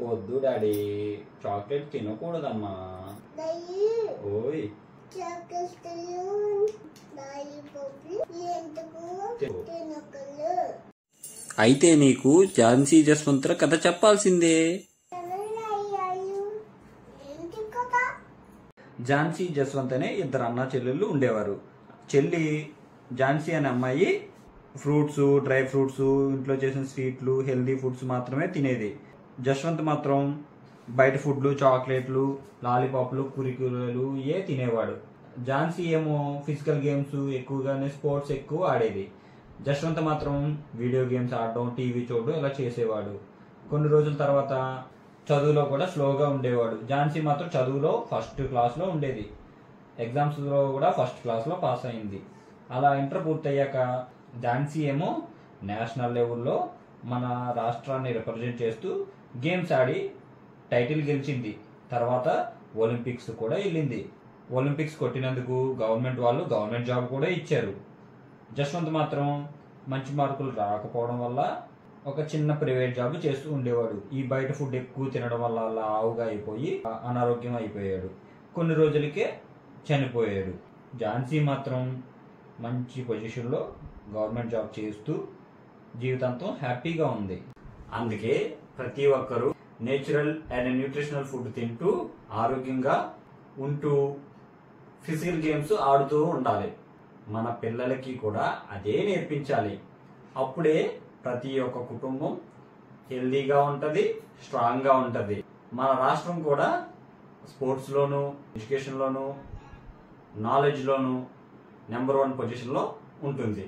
వద్దు daddy, chocolate తినకూడదమ్మా. ఓయ్ అయితే నీకు ఝాన్సీ జస్వంత్ కథ చెప్పాల్సిందే. ఝాన్సీ జస్వంత్ అనే ఇద్దరు అన్నా చెల్లెళ్ళు ఉండేవారు. చెల్లి ఝాన్సీ అనే అమ్మాయి ఫ్రూట్స్, డ్రై ఫ్రూట్స్, ఇంట్లో చేసిన స్వీట్లు, హెల్దీ ఫుడ్స్ మాత్రమే తినేది. జస్వంత్ మాత్రం బయట ఫుడ్లు, చాక్లెట్లు, లాలీపాప్లు, కురికురలు ఏ తినేవాడు. ఝాన్సీ ఏమో ఫిజికల్ గేమ్స్ ఎక్కువగానే, స్పోర్ట్స్ ఎక్కువ ఆడేది. జస్వంత్ మాత్రం వీడియో గేమ్స్ ఆడడం, టీవీ చూడడం ఇలా చేసేవాడు. కొన్ని రోజుల తర్వాత చదువులో కూడా స్లోగా ఉండేవాడు. ఝాన్సీ మాత్రం చదువులో ఫస్ట్ క్లాస్లో ఉండేది. ఎగ్జామ్స్లో కూడా ఫస్ట్ క్లాస్లో పాస్ అయింది. అలా ఇంటర్ పూర్తయ్యాక ఝాన్సీ ఏమో నేషనల్ లెవెల్లో మన రాష్ట్రాన్ని రిప్రజెంట్ చేస్తూ గేమ్స్ ఆడి టైటిల్ గెలిచింది. తర్వాత ఒలింపిక్స్ కూడా వెళ్ళింది. ఒలింపిక్స్ కొట్టినందుకు గవర్నమెంట్ వాళ్ళు గవర్నమెంట్ జాబ్ కూడా ఇచ్చారు. జస్వంత్ మాత్రం మంచి మార్కులు రాకపోవడం వల్ల ఒక చిన్న ప్రైవేట్ జాబ్ చేస్తూ ఉండేవాడు. ఈ బయట ఫుడ్ ఎక్కువ తినడం వల్ల లావుగా అయిపోయి అనారోగ్యం అయిపోయాడు. కొన్ని రోజులకే చనిపోయాడు. ఝాన్సీ మాత్రం మంచి పొజిషన్లో గవర్నమెంట్ జాబ్ చేస్తూ జీవితాంతం హ్యాపీగా ఉంది. అందుకే ప్రతి ఒక్కరూ నేచురల్ అండ్ న్యూట్రిషనల్ ఫుడ్ తింటూ ఆరోగ్యంగా ఉంటూ ఫిజికల్ గేమ్స్ ఆడుతూ ఉండాలి. మన పిల్లలకి కూడా అదే నేర్పించాలి. అప్పుడే ప్రతి ఒక్క కుటుంబం హెల్దీగా ఉంటుంది, స్ట్రాంగ్గా ఉంటుంది. మన రాష్ట్రం కూడా స్పోర్ట్స్లోను, ఎడ్యుకేషన్లోను, నాలెడ్జ్లోను నెంబర్ 1 పొజిషన్లో ఉంటుంది.